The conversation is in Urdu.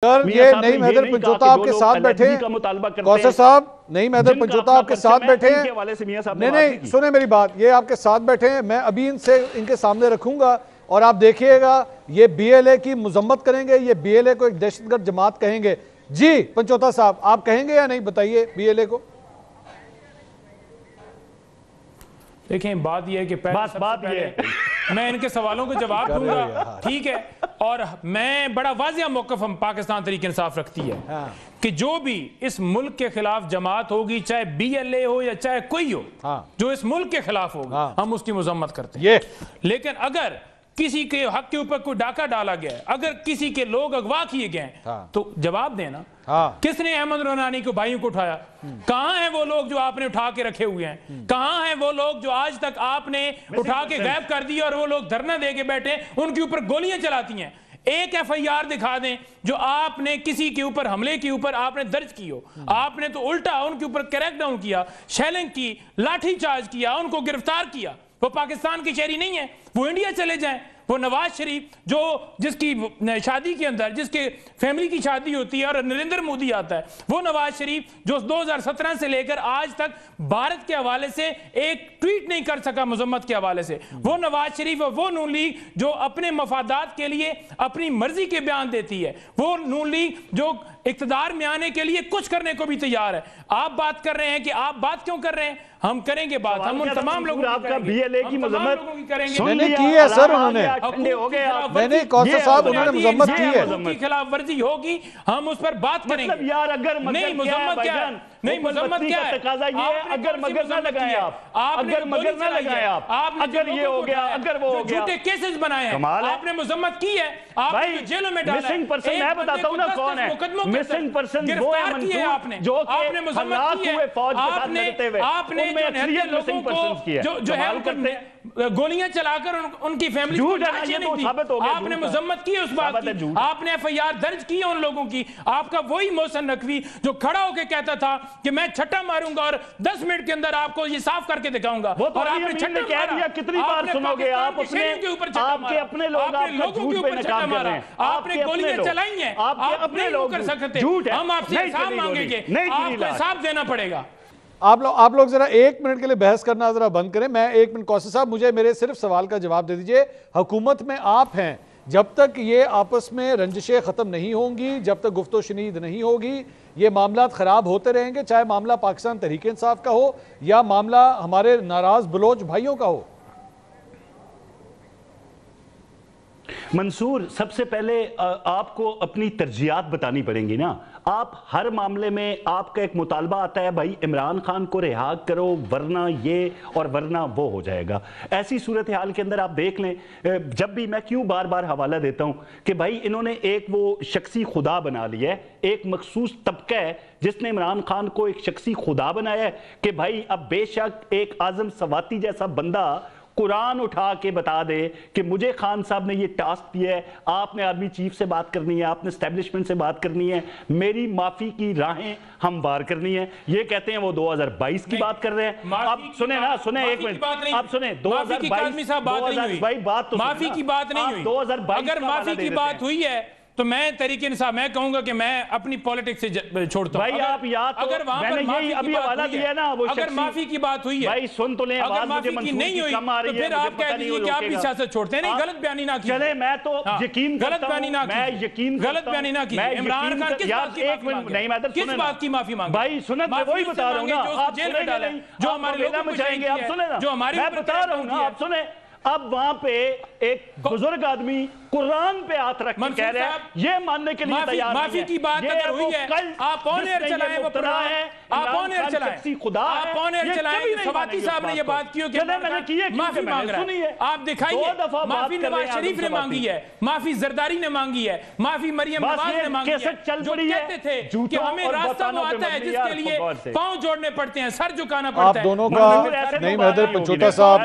سر یہ نعیم حیدر پنجوتا آپ کے ساتھ بیٹھے ہیں، کوثر صاحب نعیم حیدر پنجوتا آپ کے ساتھ بیٹھے ہیں، نہیں سنیں میری بات، یہ آپ کے ساتھ بیٹھے ہیں، میں ابھی ان کے سامنے رکھوں گا اور آپ دیکھیے گا یہ بی ایل اے کی مذمت کریں گے، یہ بی ایل اے کو ایک دہشت گرد جماعت کہیں گے۔ جی پنجوتا صاحب آپ کہیں گے یا نہیں، بتائیے بی ایل اے کو۔ دیکھیں بات یہ ہے کہ پہلے میں ان کے سوالوں کو جواب دوں گا، ٹھیک ہے، اور میں بڑا واضح موقف ہم پاکستان تحریک انصاف رکھتی ہے کہ جو بھی اس ملک کے خلاف جماعت ہوگی، چاہے بی ایل اے ہو یا چاہے کوئی ہو، جو اس ملک کے خلاف ہوگا ہم اس کی مذمت کرتے ہیں، لیکن اگر کسی کے حق کے اوپر کوئی ڈاکہ ڈالا گیا ہے، اگر کسی کے لوگ اغوا کیے گئے ہیں تو جواب دینا۔ کس نے احمد رونانی کو بھائیوں کو اٹھایا؟ کہاں ہیں وہ لوگ جو آپ نے اٹھا کے رکھے ہوئے ہیں؟ کہاں ہیں وہ لوگ جو آج تک آپ نے اٹھا کے غائب کر دی اور وہ لوگ دھرنا دے کے بیٹھے ان کے اوپر گولیاں چلاتی ہیں؟ ایک ایف آئی آر دکھا دیں جو آپ نے کسی کے اوپر حملے کے اوپر آپ نے درج کی ہو۔ آپ نے تو الٹا ان کے اوپر کریک ڈاؤن کیا، شیلنگ کی، لاٹھی چارج کیا، ان کو گرفتار کیا۔ وہ پاکستان کی شہری نہیں ہے، وہ انڈیا چلے جائیں۔ وہ نواز شریف جس کی شادی کے اندر جس کے فیملی کی شادی ہوتی ہے اور نریندر مودی آتا ہے، وہ نواز شریف جو 2017 سے لے کر آج تک بھارت کے حوالے سے ایک ٹویٹ نہیں کر سکا مذمت کے حوالے سے، وہ نواز شریف اور وہ نون لیگ جو اپنے مفادات کے لیے اپنی مرضی کے بیان دیتی ہے، وہ نون لیگ جو اقتدار میں آنے کے لیے کچھ کرنے کو بھی تیار ہے۔ آپ بات کر رہے ہیں کہ آپ بات کیوں کر رہے ہیں؟ ہم کریں گے بات، ہم ان تمام لوگوں کی کریں گے، میں نے کی ہے سر، انہوں نے میں نے کوثر صاحب انہوں نے مذمت کی ہے، کی خلاف ورزی ہوگی ہم اس پر بات کریں گے۔ نہیں مذمت کیا ہے، نہیں مذمت کیا ہے، اگر مگر نہ لگائیں آپ نے مگر نہ لگائیں اگر یہ ہو گیا اگر وہ ہو گیا جھوٹے کیسز بنائے ہیں، آپ نے مذمت کی ہے، آپ نے جیلوں میں ڈالا ہے۔ مسنگ پرسن میں بتاتا ہوں نا کون ہے، مسنگ پرسن وہ ہے منصور جو کہ ہلاک ہوئے فوج کے ساتھ لڑتے ہوئے، ان میں اکثریت مسنگ پرسنز کی ہے، جو ہے گولیاں چلا کر ان کی فیملی کو آپ نے مذمت کی اس بات کی، آپ نے ایف آئی آر درج کی ہے ان لوگوں کی۔ آپ کا وہی محسن نقوی جو کھڑا ہو کے کہتا تھا کہ میں چھٹا ماروں گا اور 10 منٹ کے اندر آپ کو یہ صاف کر کے دکھاؤں گا، اور آپ نے چھٹا کہہ دیا۔ کتنی بار سنو گے آپ اپنے لوگ آپ کا جھوٹ پہ ناکام کر رہے ہیں، آپ نے گولیاں چلائی ہیں، آپ اپنے لوگ کر سکتے، ہم آپ سے حساب مانگیں گے، آپ کو حساب دینا پڑے گا۔ آپ لوگ ذرا 1 منٹ کے لیے بحث کرنا ذرا بند کریں، میں 1 منٹ کوثر صاحب مجھے میرے صرف سوال کا جواب دے دیجئے۔ حکومت میں آپ ہیں، جب تک یہ آپس میں رنجشیں ختم نہیں ہوں گی، جب تک گفت و شنید نہیں ہوگی، یہ معاملات خراب ہوتے رہیں گے، چاہے معاملہ پاکستان تحریک انصاف کا ہو یا معاملہ ہمارے ناراض بلوچ بھائیوں کا ہو۔ منصور سب سے پہلے آپ کو اپنی ترجیحات بتانی پڑیں گی نا۔ آپ ہر معاملے میں آپ کا ایک مطالبہ آتا ہے بھائی عمران خان کو رہا کرو ورنہ یہ اور ورنہ وہ ہو جائے گا۔ ایسی صورتحال کے اندر آپ دیکھ لیں، جب بھی میں کیوں بار بار حوالہ دیتا ہوں کہ بھائی انہوں نے ایک وہ شخصی خدا بنا لیا ہے، ایک مخصوص طبقہ ہے جس نے عمران خان کو ایک شخصی خدا بنایا ہے کہ بھائی اب بے شک ایک اعظم سواتی جیسا بندہ قرآن اٹھا کے بتا دے کہ مجھے خان صاحب نے یہ ٹاسک دیا ہے، آپ نے آرمی چیف سے بات کرنی ہے، آپ نے اسٹیبلشمنٹ سے بات کرنی ہے، میری معافی کی راہیں ہموار کرنی ہے۔ یہ کہتے ہیں وہ 2022 کی بات کر رہے ہیں۔ اب سنیں نا، سنیں 1 منٹ، اب سنیں 2022 بات تو معافی کی بات نہیں ہوئی۔ 2022 اگر معافی کی بات ہوئی ہے تو میں تحریک انصاف میں کہوں گا کہ میں اپنی پالیٹکس سے چھوڑتا ہوں۔ بھائی آپ یاد تو میں نے یہی ابھی حوالہ دیا نا، وہ اگر معافی کی بات ہوئی ہے، بھائی سن تو لیں، اگر معافی کی نہیں ہوئی تو پھر آپ کہہ دیجئے کہ آپ بھی سیاست چھوڑتے ہیں۔ نہیں، غلط بیانی نہ کیجئے، چلے میں تو یقین غلط بیانی نہ کیجئے، غلط بیانی نہ کیجئے۔ عمران خان کس بات کی معافی مانگے؟ کس بات کی معافی مانگے؟ بھائی سنت میں وہی بتا رہا ہوں نا، آپ جیل میں ڈالیں جو ہمارے لوگوں کو چاہیں گے، آپ سنیں نا، جو ہماری میں بتا رہا ہوں نا، آپ سنیں۔ اب وہاں پہ ایک بزرگ آدمی قرآن پہ ہاتھ رکھ کے کہہ رہے ہیں یہ ماننے کے لیے تیار نہیں ہے۔ معافی کی بات اگر ہوئی ہے، آپ آن ایئر چلائیں وہ پروگرام، آپ آن ایئر چلائیں، آپ آن ایئر چلائیں۔ سواتی صاحب نے یہ بات کی ہو کہ معافی مانگ رہا ہے، آپ دکھائیے۔ معافی نواز شریف نے مانگی ہے، معافی زرداری نے مانگی ہے، معافی مریم نواز نے مانگی ہے، جو کہتے تھے کہ ہمیں راستہ وہ آتا ہے جس کے لیے پاؤں جوڑنے پڑتے ہیں، سر جھکانا پڑتا ہے۔ آپ دونوں کا نعیم حیدر پنجوتا صاحب